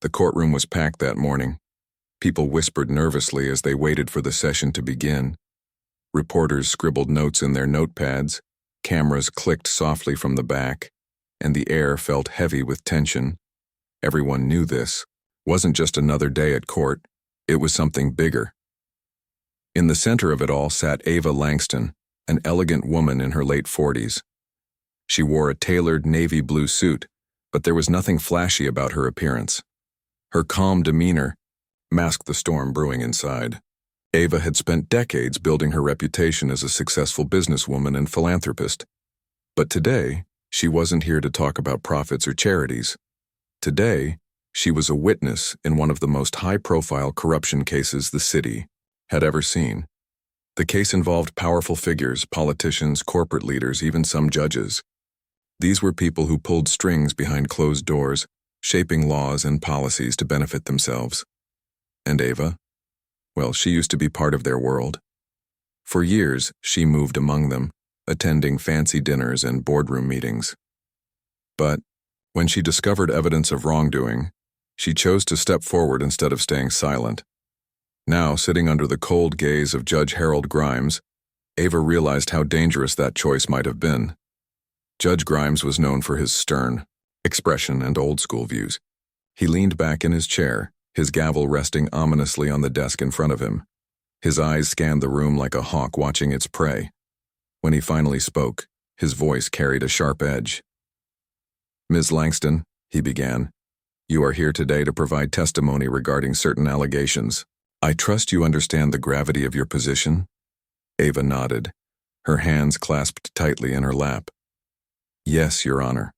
The courtroom was packed that morning. People whispered nervously as they waited for the session to begin. Reporters scribbled notes in their notepads, cameras clicked softly from the back, and the air felt heavy with tension. Everyone knew this wasn't just another day at court, it was something bigger. In the center of it all sat Ava Langston, an elegant woman in her late 40s. She wore a tailored navy blue suit, but there was nothing flashy about her appearance. Her calm demeanor masked the storm brewing inside. Ava had spent decades building her reputation as a successful businesswoman and philanthropist. But today, she wasn't here to talk about profits or charities. Today, she was a witness in one of the most high-profile corruption cases the city had ever seen. The case involved powerful figures, politicians, corporate leaders, even some judges. These were people who pulled strings behind closed doors, shaping laws and policies to benefit themselves. And Ava? Well, she used to be part of their world. For years, she moved among them, attending fancy dinners and boardroom meetings. But when she discovered evidence of wrongdoing, she chose to step forward instead of staying silent. Now, sitting under the cold gaze of Judge Harold Grimes, Ava realized how dangerous that choice might have been. Judge Grimes was known for his stern expression and old-school views. He leaned back in his chair, his gavel resting ominously on the desk in front of him. His eyes scanned the room like a hawk watching its prey. When he finally spoke, his voice carried a sharp edge. "Ms. Langston," he began, "you are here today to provide testimony regarding certain allegations. I trust you understand the gravity of your position?" Ava nodded, her hands clasped tightly in her lap. "Yes, Your Honor."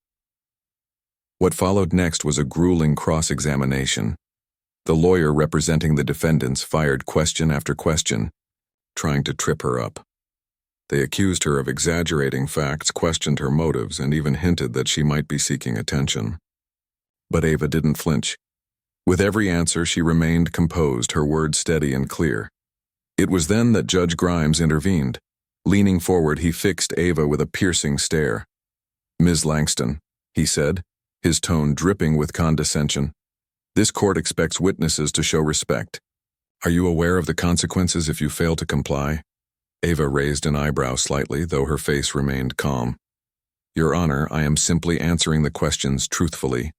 What followed next was a grueling cross-examination. The lawyer representing the defendants fired question after question, trying to trip her up. They accused her of exaggerating facts, questioned her motives, and even hinted that she might be seeking attention. But Ava didn't flinch. With every answer, she remained composed, her words steady and clear. It was then that Judge Grimes intervened. Leaning forward, he fixed Ava with a piercing stare. "Ms. Langston," he said, his tone dripping with condescension, "this court expects witnesses to show respect. Are you aware of the consequences if you fail to comply?" Ava raised an eyebrow slightly, though her face remained calm. "Your Honor, I am simply answering the questions truthfully.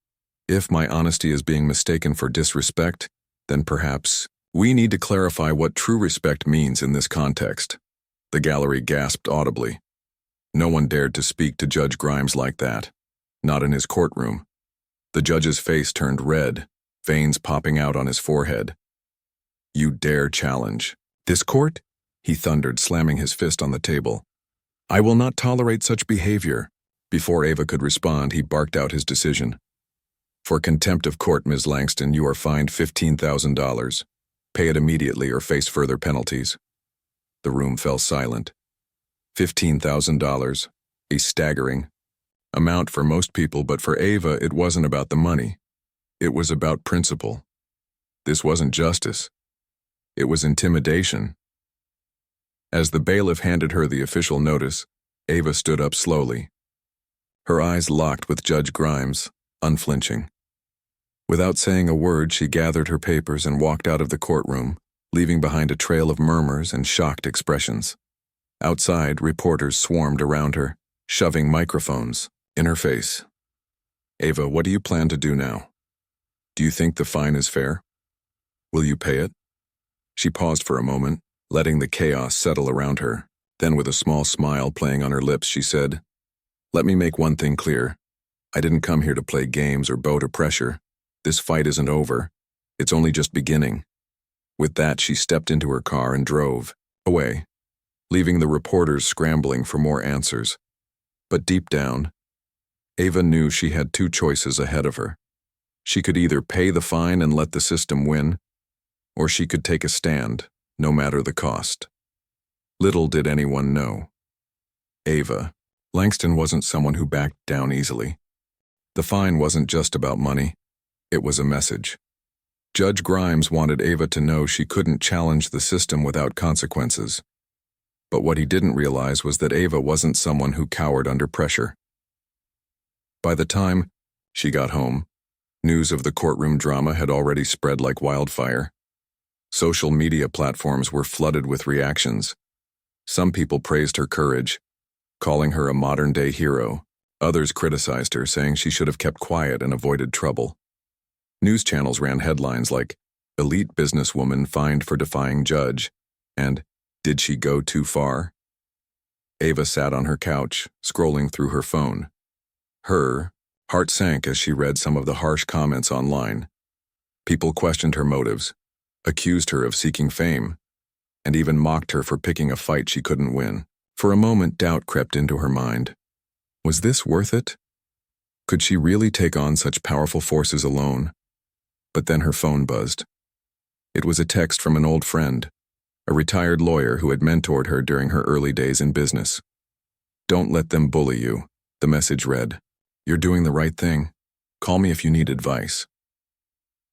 If my honesty is being mistaken for disrespect, then perhaps we need to clarify what true respect means in this context." The gallery gasped audibly. No one dared to speak to Judge Grimes like that. Not in his courtroom. The judge's face turned red, veins popping out on his forehead. "You dare challenge this court?" he thundered, slamming his fist on the table. "I will not tolerate such behavior." Before Ava could respond, he barked out his decision. "For contempt of court, Ms. Langston, you are fined $15,000. Pay it immediately or face further penalties." The room fell silent. $15,000, a staggering amount for most people, but for Ava, it wasn't about the money. It was about principle. This wasn't justice. It was intimidation. As the bailiff handed her the official notice, Ava stood up slowly. Her eyes locked with Judge Grimes, unflinching. Without saying a word, she gathered her papers and walked out of the courtroom, leaving behind a trail of murmurs and shocked expressions. Outside, reporters swarmed around her, shoving microphones in her face. "Ava, what do you plan to do now? Do you think the fine is fair? Will you pay it?" She paused for a moment, letting the chaos settle around her. Then, with a small smile playing on her lips, she said, "Let me make one thing clear. I didn't come here to play games or bow to pressure. This fight isn't over. It's only just beginning." With that, she stepped into her car and drove away, leaving the reporters scrambling for more answers. But deep down, Ava knew she had two choices ahead of her. She could either pay the fine and let the system win, or she could take a stand, no matter the cost. Little did anyone know. Ava Langston wasn't someone who backed down easily. The fine wasn't just about money. It was a message. Judge Grimes wanted Ava to know she couldn't challenge the system without consequences. But what he didn't realize was that Ava wasn't someone who cowered under pressure. By the time she got home, News of the courtroom drama had already spread like wildfire. Social media platforms were flooded with reactions. Some people praised her courage, calling her a modern-day hero. Others criticized her, saying she should have kept quiet and avoided trouble. News channels ran headlines like, "Elite businesswoman fined for defying judge," and "Did she go too far?" Ava sat on her couch, scrolling through her phone. Her heart sank as she read some of the harsh comments online. People questioned her motives, accused her of seeking fame, and even mocked her for picking a fight she couldn't win. For a moment, doubt crept into her mind. Was this worth it? Could she really take on such powerful forces alone? But then her phone buzzed. It was a text from an old friend, a retired lawyer who had mentored her during her early days in business. "Don't let them bully you," the message read. "You're doing the right thing. Call me if you need advice."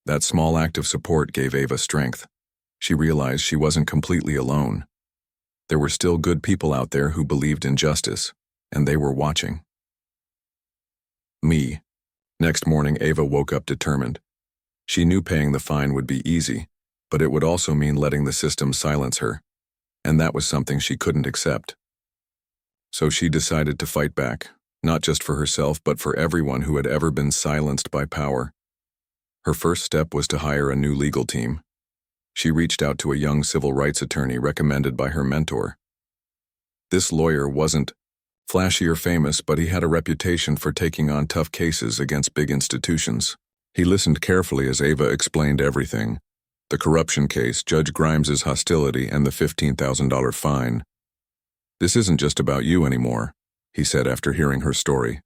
That small act of support gave Ava strength. She realized she wasn't completely alone. There were still good people out there who believed in justice, and they were watching. Next morning, Ava woke up determined. She knew paying the fine would be easy, but it would also mean letting the system silence her, and that was something she couldn't accept. So she decided to fight back, not just for herself but for everyone who had ever been silenced by power. Her first step was to hire a new legal team. She reached out to a young civil rights attorney recommended by her mentor. This lawyer wasn't flashy or famous, but he had a reputation for taking on tough cases against big institutions. He listened carefully as Ava explained everything: the corruption case, Judge Grimes's hostility, and the $15,000 fine. "This isn't just about you anymore," he said after hearing her story.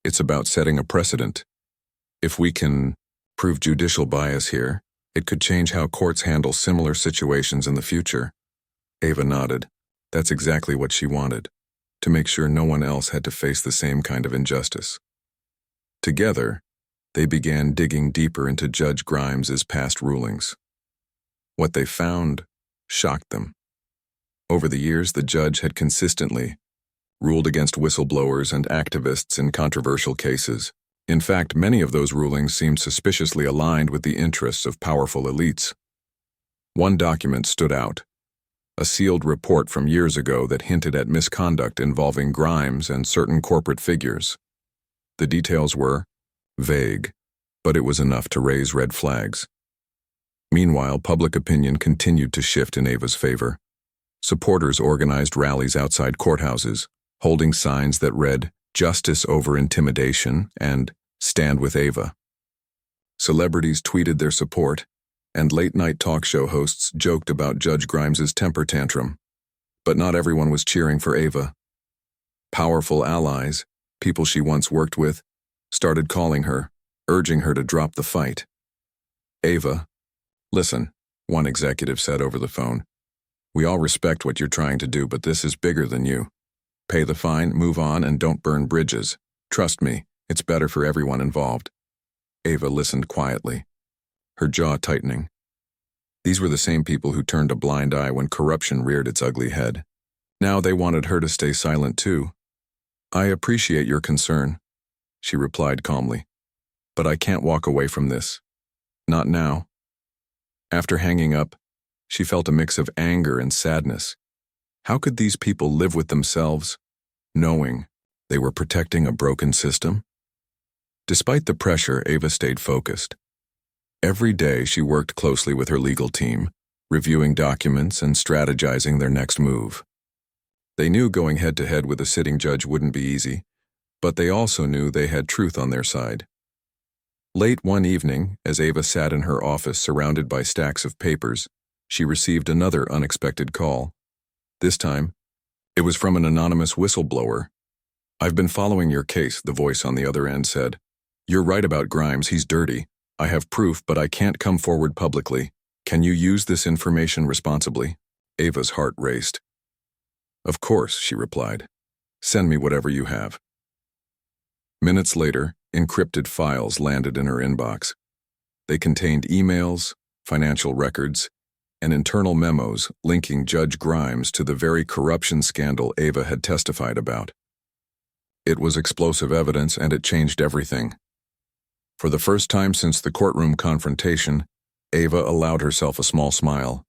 "It's about setting a precedent. If we can prove judicial bias here, it could change how courts handle similar situations in the future." Ava nodded. That's exactly what she wanted, to make sure no one else had to face the same kind of injustice. Together, they began digging deeper into Judge Grimes's past rulings. What they found shocked them. Over the years, the judge had consistently ruled against whistleblowers and activists in controversial cases. In fact, many of those rulings seemed suspiciously aligned with the interests of powerful elites. One document stood out: a sealed report from years ago that hinted at misconduct involving Grimes and certain corporate figures. The details were vague, but it was enough to raise red flags. Meanwhile, public opinion continued to shift in Ava's favor. Supporters organized rallies outside courthouses, holding signs that read, "Justice over intimidation" and "Stand with Ava." Celebrities tweeted their support, and late-night talk show hosts joked about Judge Grimes's temper tantrum. But not everyone was cheering for Ava. Powerful allies, people she once worked with, started calling her, urging her to drop the fight. "Ava, listen," one executive said over the phone. "We all respect what you're trying to do, but this is bigger than you. Pay the fine, move on, and don't burn bridges. Trust me, it's better for everyone involved." Ava listened quietly, her jaw tightening. These were the same people who turned a blind eye when corruption reared its ugly head. Now they wanted her to stay silent too. "I appreciate your concern," she replied calmly, "but I can't walk away from this. Not now." After hanging up, she felt a mix of anger and sadness. How could these people live with themselves, knowing they were protecting a broken system? Despite the pressure, Ava stayed focused. Every day she worked closely with her legal team, reviewing documents and strategizing their next move. They knew going head-to-head with a sitting judge wouldn't be easy, but they also knew they had truth on their side. Late one evening, as Ava sat in her office surrounded by stacks of papers, she received another unexpected call. This time, it was from an anonymous whistleblower. "I've been following your case," the voice on the other end said. "You're right about Grimes, he's dirty. I have proof, but I can't come forward publicly. Can you use this information responsibly?" Ava's heart raced. "Of course," she replied. "Send me whatever you have." Minutes later, encrypted files landed in her inbox. They contained emails, financial records, and internal memos linking Judge Grimes to the very corruption scandal Ava had testified about. It was explosive evidence, and it changed everything. For the first time since the courtroom confrontation, Ava allowed herself a small smile.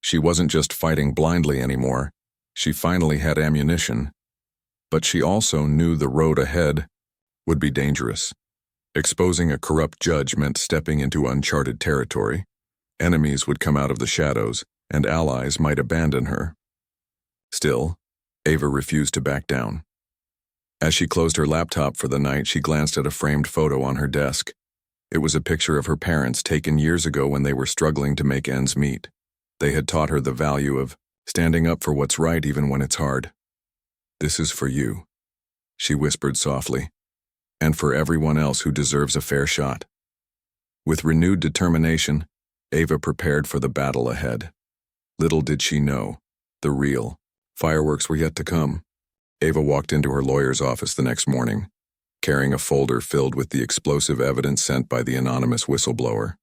She wasn't just fighting blindly anymore. She finally had ammunition. But she also knew the road ahead would be dangerous. Exposing a corrupt judge meant stepping into uncharted territory. Enemies would come out of the shadows, and allies might abandon her. Still, Ava refused to back down. As she closed her laptop for the night, she glanced at a framed photo on her desk. It was a picture of her parents taken years ago when they were struggling to make ends meet. They had taught her the value of standing up for what's right even when it's hard. "This is for you," she whispered softly, "and for everyone else who deserves a fair shot." With renewed determination, Ava prepared for the battle ahead. Little did she know, the real fireworks were yet to come. Ava walked into her lawyer's office the next morning, carrying a folder filled with the explosive evidence sent by the anonymous whistleblower.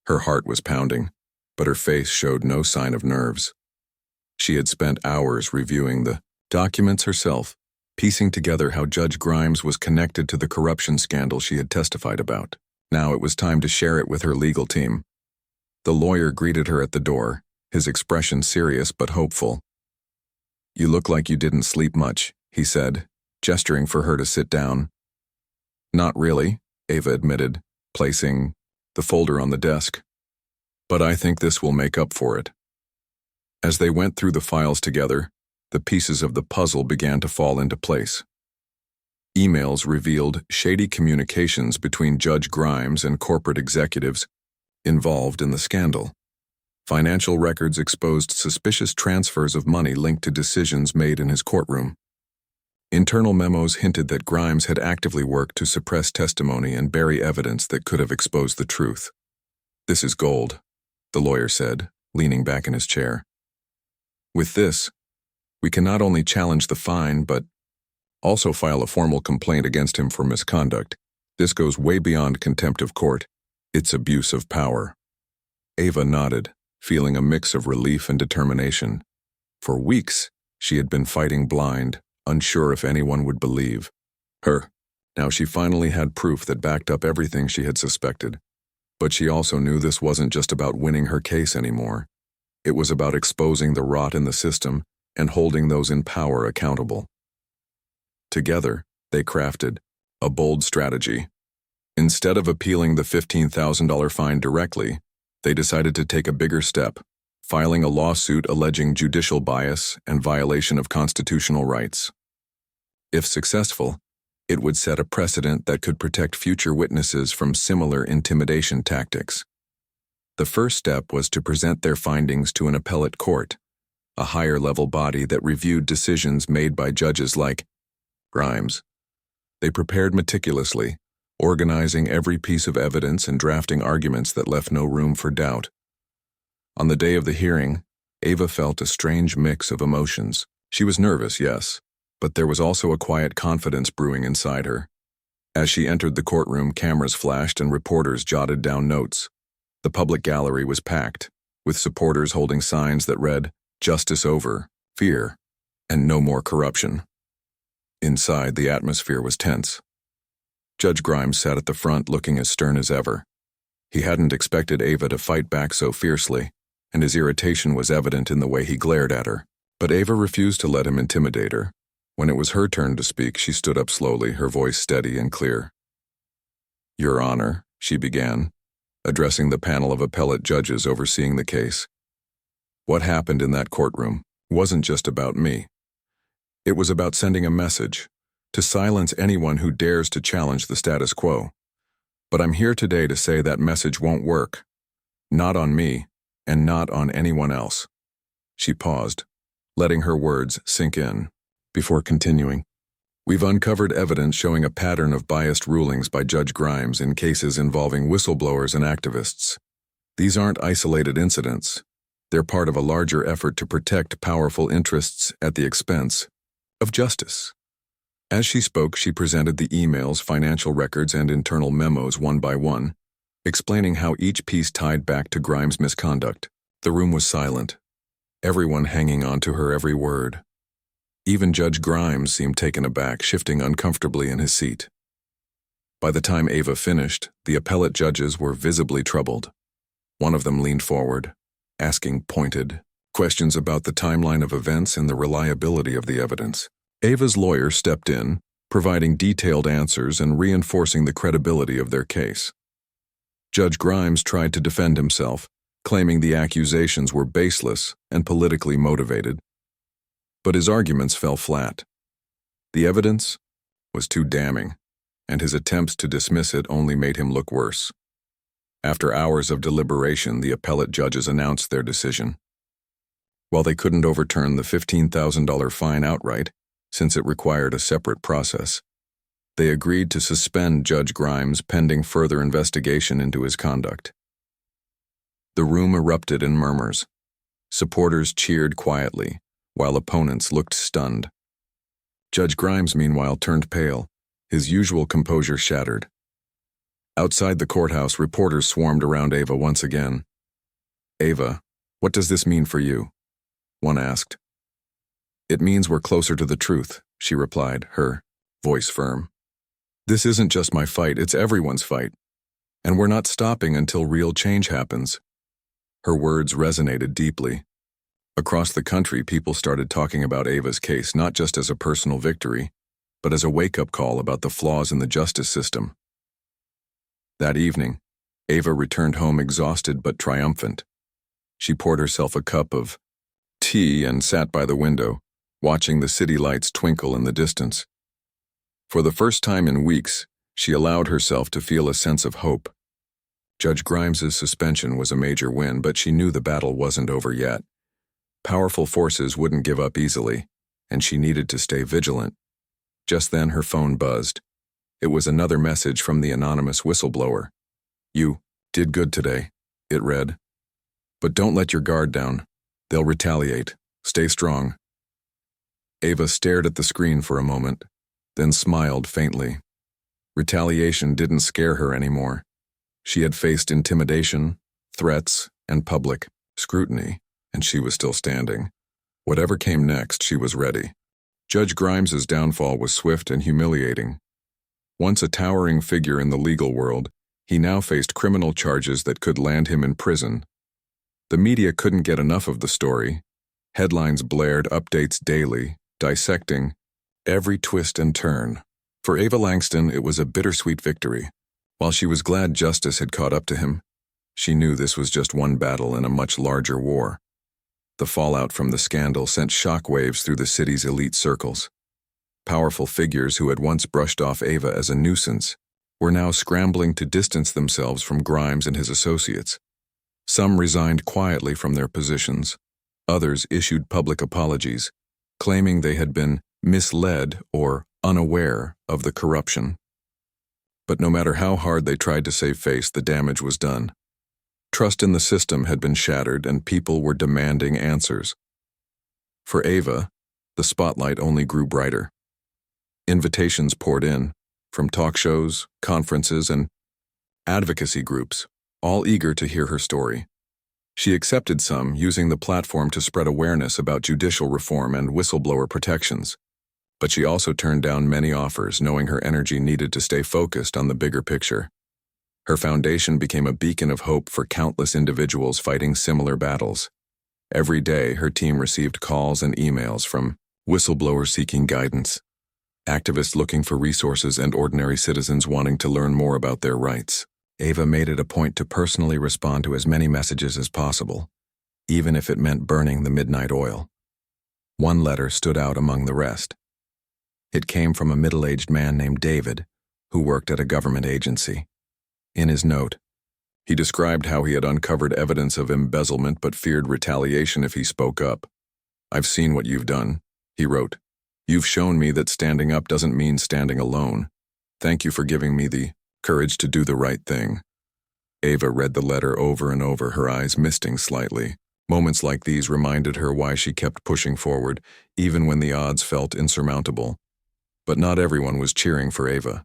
Her heart was pounding, but her face showed no sign of nerves. She had spent hours reviewing the documents herself, piecing together how Judge Grimes was connected to the corruption scandal she had testified about. Now it was time to share it with her legal team. The lawyer greeted her at the door, his expression serious but hopeful. "You look like you didn't sleep much," he said, gesturing for her to sit down. "Not really," Ava admitted, placing the folder on the desk. "But I think this will make up for it." As they went through the files together, the pieces of the puzzle began to fall into place. Emails revealed shady communications between Judge Grimes and corporate executives involved in the scandal. Financial records exposed suspicious transfers of money linked to decisions made in his courtroom. Internal memos hinted that Grimes had actively worked to suppress testimony and bury evidence that could have exposed the truth. "This is gold," the lawyer said, leaning back in his chair. "With this, we can not only challenge the fine, but also file a formal complaint against him for misconduct. This goes way beyond contempt of court. It's abuse of power." Ava nodded, feeling a mix of relief and determination. For weeks, she had been fighting blind, unsure if anyone would believe her. Now she finally had proof that backed up everything she had suspected. But she also knew this wasn't just about winning her case anymore. It was about exposing the rot in the system and holding those in power accountable. Together, they crafted a bold strategy. Instead of appealing the $15,000 fine directly, they decided to take a bigger step, filing a lawsuit alleging judicial bias and violation of constitutional rights. If successful, it would set a precedent that could protect future witnesses from similar intimidation tactics. The first step was to present their findings to an appellate court, a higher-level body that reviewed decisions made by judges like Grimes. They prepared meticulously, organizing every piece of evidence and drafting arguments that left no room for doubt. On the day of the hearing, Ava felt a strange mix of emotions. She was nervous, yes, but there was also a quiet confidence brewing inside her. As she entered the courtroom, cameras flashed and reporters jotted down notes. The public gallery was packed, with supporters holding signs that read, "Justice over, fear, and no more corruption." Inside, the atmosphere was tense. Judge Grimes sat at the front looking as stern as ever. He hadn't expected Ava to fight back so fiercely, and his irritation was evident in the way he glared at her. But Ava refused to let him intimidate her. When it was her turn to speak, she stood up slowly, her voice steady and clear. "Your Honor," she began, addressing the panel of appellate judges overseeing the case. "What happened in that courtroom wasn't just about me. It was about sending a message to silence anyone who dares to challenge the status quo. But I'm here today to say that message won't work. Not on me, and not on anyone else." She paused, letting her words sink in, before continuing. "We've uncovered evidence showing a pattern of biased rulings by Judge Grimes in cases involving whistleblowers and activists. These aren't isolated incidents. They're part of a larger effort to protect powerful interests at the expense of justice." As she spoke, she presented the emails, financial records, and internal memos one by one, explaining how each piece tied back to Grimes' misconduct. The room was silent, everyone hanging on to her every word. Even Judge Grimes seemed taken aback, shifting uncomfortably in his seat. By the time Ava finished, the appellate judges were visibly troubled. One of them leaned forward, asking pointed questions about the timeline of events and the reliability of the evidence. Ava's lawyer stepped in, providing detailed answers and reinforcing the credibility of their case. Judge Grimes tried to defend himself, claiming the accusations were baseless and politically motivated. But his arguments fell flat. The evidence was too damning, and his attempts to dismiss it only made him look worse. After hours of deliberation, the appellate judges announced their decision. While they couldn't overturn the $15,000 fine outright, since it required a separate process, they agreed to suspend Judge Grimes pending further investigation into his conduct. The room erupted in murmurs. Supporters cheered quietly, while opponents looked stunned. Judge Grimes, meanwhile, turned pale, his usual composure shattered. Outside the courthouse, reporters swarmed around Ava once again. "Ava, what does this mean for you?" one asked. "It means we're closer to the truth," she replied, her voice firm. "This isn't just my fight, it's everyone's fight. And we're not stopping until real change happens." Her words resonated deeply. Across the country, people started talking about Ava's case not just as a personal victory, but as a wake-up call about the flaws in the justice system. That evening, Ava returned home exhausted but triumphant. She poured herself a cup of tea and sat by the window, watching the city lights twinkle in the distance. For the first time in weeks, she allowed herself to feel a sense of hope. Judge Grimes's suspension was a major win, but she knew the battle wasn't over yet. Powerful forces wouldn't give up easily, and she needed to stay vigilant. Just then her phone buzzed. It was another message from the anonymous whistleblower. "You did good today," it read. "But don't let your guard down. They'll retaliate. Stay strong." Ava stared at the screen for a moment, then smiled faintly. Retaliation didn't scare her anymore. She had faced intimidation, threats, and public scrutiny, and she was still standing. Whatever came next, she was ready. Judge Grimes's downfall was swift and humiliating. Once a towering figure in the legal world, he now faced criminal charges that could land him in prison. The media couldn't get enough of the story. Headlines blared updates daily, dissecting every twist and turn. For Ava Langston, it was a bittersweet victory. While she was glad justice had caught up to him, she knew this was just one battle in a much larger war. The fallout from the scandal sent shockwaves through the city's elite circles. Powerful figures who had once brushed off Ava as a nuisance were now scrambling to distance themselves from Grimes and his associates. Some resigned quietly from their positions. Others issued public apologies, claiming they had been misled or unaware of the corruption. But no matter how hard they tried to save face, the damage was done. Trust in the system had been shattered, and people were demanding answers. For Ava, the spotlight only grew brighter. Invitations poured in, from talk shows, conferences, and advocacy groups, all eager to hear her story. She accepted some, using the platform to spread awareness about judicial reform and whistleblower protections. But she also turned down many offers, knowing her energy needed to stay focused on the bigger picture. Her foundation became a beacon of hope for countless individuals fighting similar battles. Every day, her team received calls and emails from whistleblowers seeking guidance, activists looking for resources, and ordinary citizens wanting to learn more about their rights. Ava made it a point to personally respond to as many messages as possible, even if it meant burning the midnight oil. One letter stood out among the rest. It came from a middle-aged man named David, who worked at a government agency. In his note, he described how he had uncovered evidence of embezzlement but feared retaliation if he spoke up. "I've seen what you've done," he wrote. "You've shown me that standing up doesn't mean standing alone. Thank you for giving me the courage to do the right thing." Ava read the letter over and over, her eyes misting slightly. Moments like these reminded her why she kept pushing forward, even when the odds felt insurmountable. But not everyone was cheering for Ava.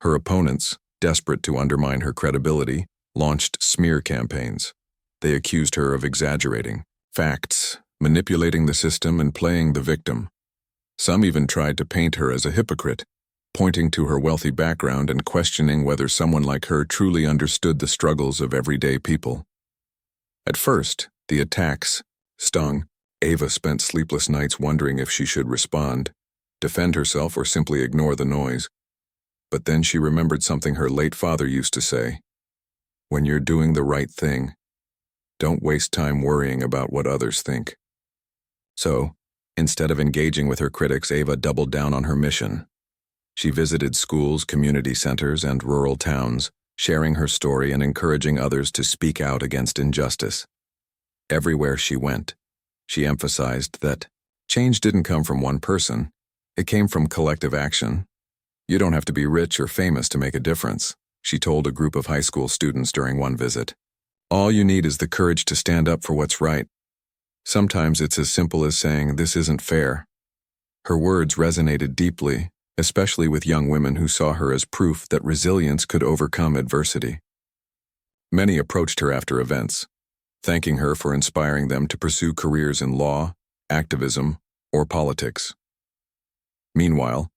Her opponents, desperate to undermine her credibility, launched smear campaigns. They accused her of exaggerating facts, manipulating the system, and playing the victim. Some even tried to paint her as a hypocrite, pointing to her wealthy background and questioning whether someone like her truly understood the struggles of everyday people. At first, the attacks stung. Ava spent sleepless nights wondering if she should respond, defend herself, or simply ignore the noise. But then she remembered something her late father used to say: "When you're doing the right thing, don't waste time worrying about what others think." So, instead of engaging with her critics, Ava doubled down on her mission. She visited schools, community centers, and rural towns, sharing her story and encouraging others to speak out against injustice. Everywhere she went, she emphasized that change didn't come from one person, it came from collective action. "You don't have to be rich or famous to make a difference," she told a group of high school students during one visit. "All you need is the courage to stand up for what's right. Sometimes it's as simple as saying, 'This isn't fair.'" Her words resonated deeply, especially with young women who saw her as proof that resilience could overcome adversity. Many approached her after events, thanking her for inspiring them to pursue careers in law, activism, or politics. Meanwhile,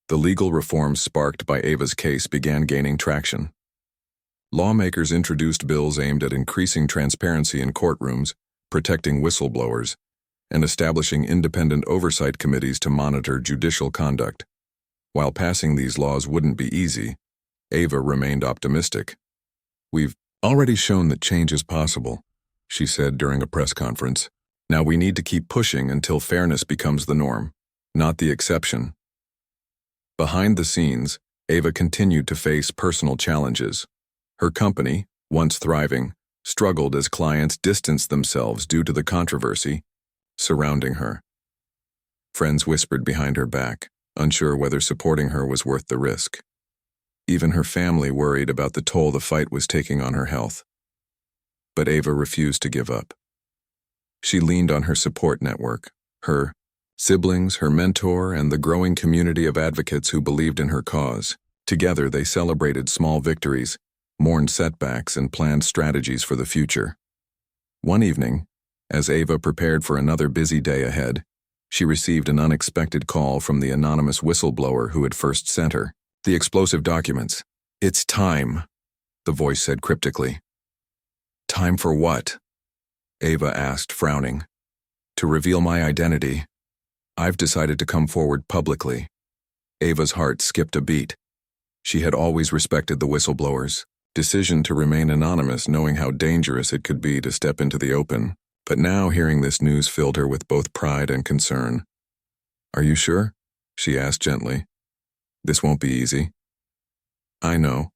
the legal reforms sparked by Ava's case began gaining traction. Lawmakers introduced bills aimed at increasing transparency in courtrooms, protecting whistleblowers, and establishing independent oversight committees to monitor judicial conduct. While passing these laws wouldn't be easy, Ava remained optimistic. "We've already shown that change is possible," she said during a press conference. "Now we need to keep pushing until fairness becomes the norm, not the exception." Behind the scenes, Ava continued to face personal challenges. Her company, once thriving, struggled as clients distanced themselves due to the controversy surrounding her. Friends whispered behind her back, unsure whether supporting her was worth the risk. Even her family worried about the toll the fight was taking on her health. But Ava refused to give up. She leaned on her support network, her siblings, her mentor, and the growing community of advocates who believed in her cause. Together, they celebrated small victories, mourned setbacks, and planned strategies for the future. One evening, as Ava prepared for another busy day ahead, she received an unexpected call from the anonymous whistleblower who had first sent her the explosive documents. "It's time," the voice said cryptically. "Time for what?" Ava asked, frowning. "To reveal my identity. I've decided to come forward publicly." Ava's heart skipped a beat. She had always respected the whistleblower's decision to remain anonymous, knowing how dangerous it could be to step into the open. But now hearing this news filled her with both pride and concern. "Are you sure?" she asked gently. "This won't be easy." "I know,"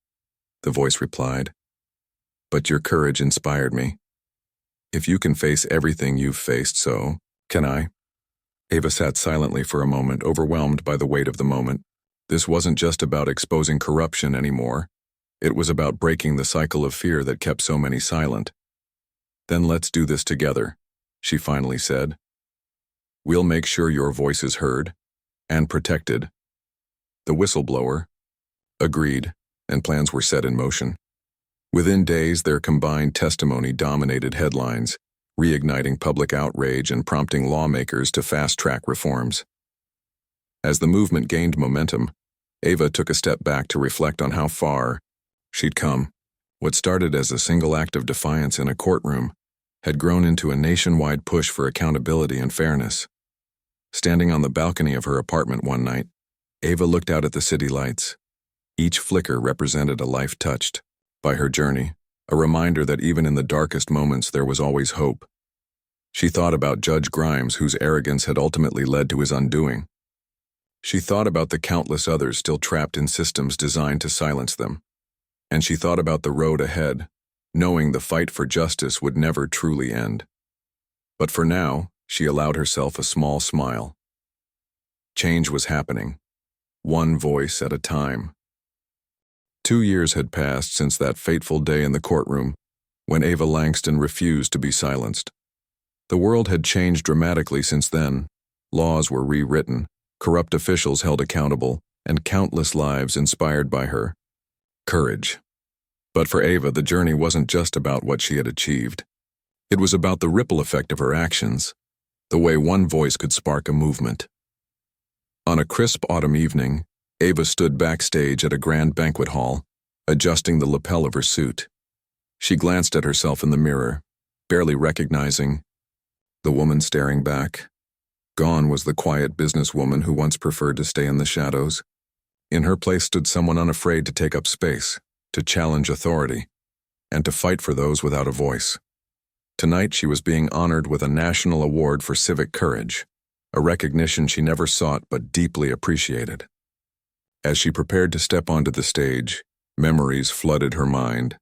the voice replied. "But your courage inspired me. If you can face everything you've faced, so can I." Ava sat silently for a moment, overwhelmed by the weight of the moment. This wasn't just about exposing corruption anymore. It was about breaking the cycle of fear that kept so many silent. "Then let's do this together," she finally said. "We'll make sure your voice is heard and protected." The whistleblower agreed, and plans were set in motion. Within days, their combined testimony dominated headlines, reigniting public outrage and prompting lawmakers to fast-track reforms. As the movement gained momentum, Ava took a step back to reflect on how far she'd come. What started as a single act of defiance in a courtroom had grown into a nationwide push for accountability and fairness. Standing on the balcony of her apartment one night, Ava looked out at the city lights. Each flicker represented a life touched by her journey, a reminder that even in the darkest moments there was always hope. She thought about Judge Grimes, whose arrogance had ultimately led to his undoing. She thought about the countless others still trapped in systems designed to silence them. And she thought about the road ahead, knowing the fight for justice would never truly end. But for now, she allowed herself a small smile. Change was happening, one voice at a time. 2 years had passed since that fateful day in the courtroom, when Ava Langston refused to be silenced. The world had changed dramatically since then. Laws were rewritten, corrupt officials held accountable, and countless lives inspired by her courage. But for Ava, the journey wasn't just about what she had achieved. It was about the ripple effect of her actions, the way one voice could spark a movement. On a crisp autumn evening, Ava stood backstage at a grand banquet hall, adjusting the lapel of her suit. She glanced at herself in the mirror, barely recognizing the woman staring back. Gone was the quiet businesswoman who once preferred to stay in the shadows. In her place stood someone unafraid to take up space, to challenge authority, and to fight for those without a voice. Tonight she was being honored with a national award for civic courage, a recognition she never sought but deeply appreciated. As she prepared to step onto the stage, memories flooded her mind.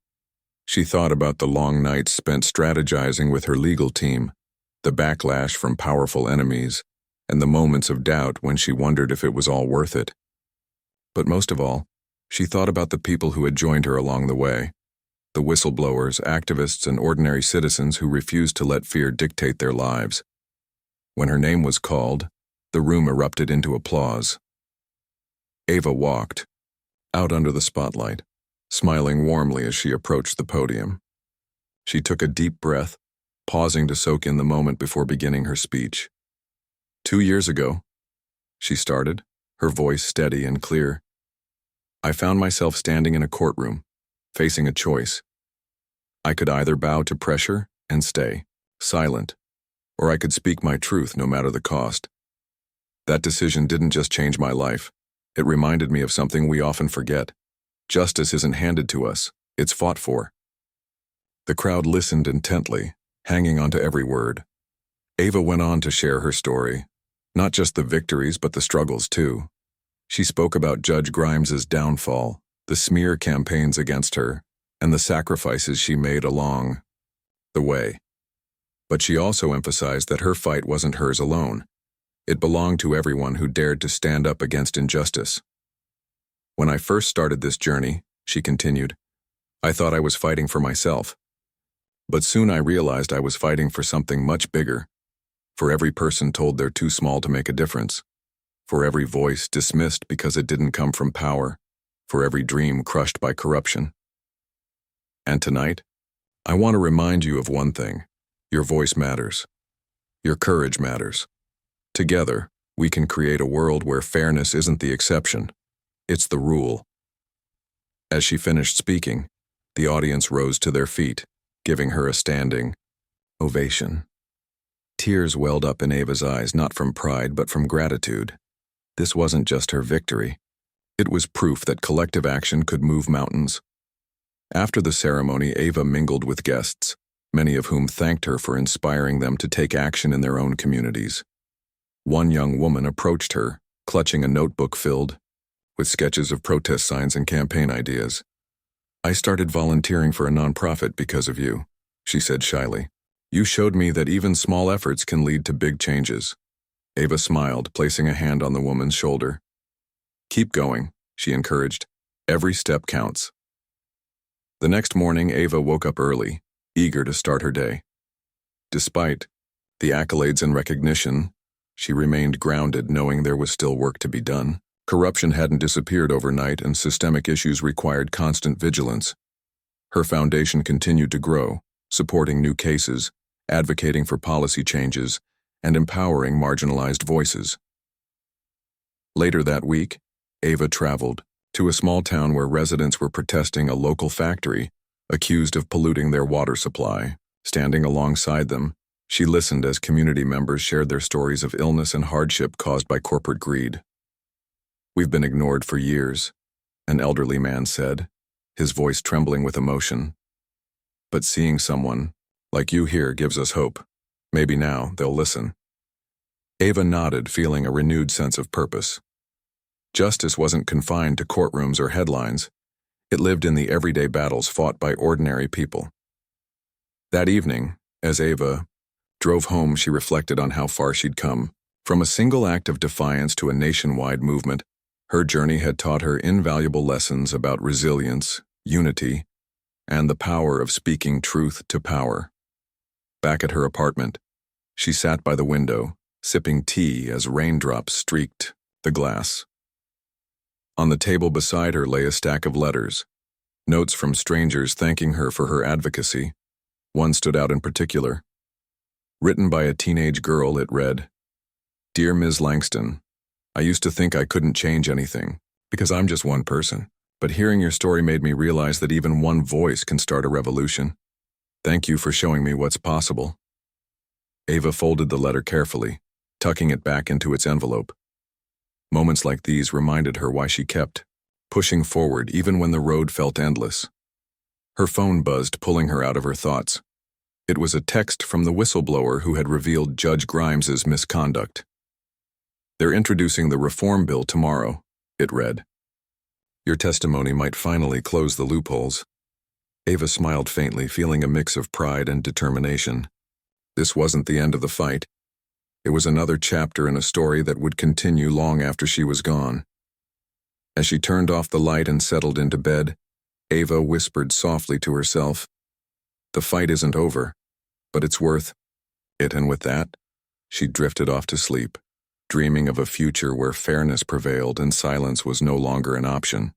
She thought about the long nights spent strategizing with her legal team, the backlash from powerful enemies, and the moments of doubt when she wondered if it was all worth it. But most of all, she thought about the people who had joined her along the way, the whistleblowers, activists, and ordinary citizens who refused to let fear dictate their lives. When her name was called, the room erupted into applause. Ava walked out under the spotlight, smiling warmly as she approached the podium. She took a deep breath, pausing to soak in the moment before beginning her speech. 2 years ago, she started, her voice steady and clear, I found myself standing in a courtroom, facing a choice. I could either bow to pressure and stay silent, or I could speak my truth no matter the cost. That decision didn't just change my life. It reminded me of something we often forget. Justice isn't handed to us, it's fought for. The crowd listened intently, hanging on to every word. Ava went on to share her story, not just the victories but the struggles too. She spoke about Judge Grimes's downfall, the smear campaigns against her, and the sacrifices she made along the way. But she also emphasized that her fight wasn't hers alone. It belonged to everyone who dared to stand up against injustice. When I first started this journey, she continued, I thought I was fighting for myself. But soon I realized I was fighting for something much bigger, for every person told they're too small to make a difference, for every voice dismissed because it didn't come from power, for every dream crushed by corruption. And tonight, I want to remind you of one thing. Your voice matters. Your courage matters. Together, we can create a world where fairness isn't the exception, it's the rule. As she finished speaking, the audience rose to their feet, giving her a standing ovation. Tears welled up in Ava's eyes, not from pride but from gratitude. This wasn't just her victory. It was proof that collective action could move mountains. After the ceremony, Ava mingled with guests, many of whom thanked her for inspiring them to take action in their own communities. One young woman approached her, clutching a notebook filled with sketches of protest signs and campaign ideas. I started volunteering for a nonprofit because of you, she said shyly. You showed me that even small efforts can lead to big changes. Ava smiled, placing a hand on the woman's shoulder. Keep going, she encouraged. Every step counts. The next morning, Ava woke up early, eager to start her day. Despite the accolades and recognition, she remained grounded, knowing there was still work to be done. Corruption hadn't disappeared overnight, and systemic issues required constant vigilance. Her foundation continued to grow, supporting new cases, advocating for policy changes, and empowering marginalized voices. Later that week, Ava traveled to a small town where residents were protesting a local factory accused of polluting their water supply. Standing alongside them, she listened as community members shared their stories of illness and hardship caused by corporate greed. We've been ignored for years, an elderly man said, his voice trembling with emotion. But seeing someone like you here gives us hope. Maybe now they'll listen. Ava nodded, feeling a renewed sense of purpose. Justice wasn't confined to courtrooms or headlines. It lived in the everyday battles fought by ordinary people. That evening, as Ava drove home, she reflected on how far she'd come. From a single act of defiance to a nationwide movement, her journey had taught her invaluable lessons about resilience, unity, and the power of speaking truth to power. Back at her apartment, she sat by the window, sipping tea as raindrops streaked the glass. On the table beside her lay a stack of letters, notes from strangers thanking her for her advocacy. One stood out in particular. Written by a teenage girl, it read, Dear Ms. Langston, I used to think I couldn't change anything, Because I'm just one person. But hearing your story made me realize that even one voice can start a revolution. Thank you for showing me what's possible. Ava folded the letter carefully, tucking it back into its envelope. Moments like these reminded her why she kept pushing forward even when the road felt endless. Her phone buzzed, pulling her out of her thoughts. It was a text from the whistleblower who had revealed Judge Grimes's misconduct. "They're introducing the reform bill tomorrow," it read. "Your testimony might finally close the loopholes." Ava smiled faintly, feeling a mix of pride and determination. This wasn't the end of the fight. It was another chapter in a story that would continue long after she was gone. As she turned off the light and settled into bed, Ava whispered softly to herself, "The fight isn't over, but it's worth it," and with that, she drifted off to sleep, dreaming of a future where fairness prevailed and silence was no longer an option.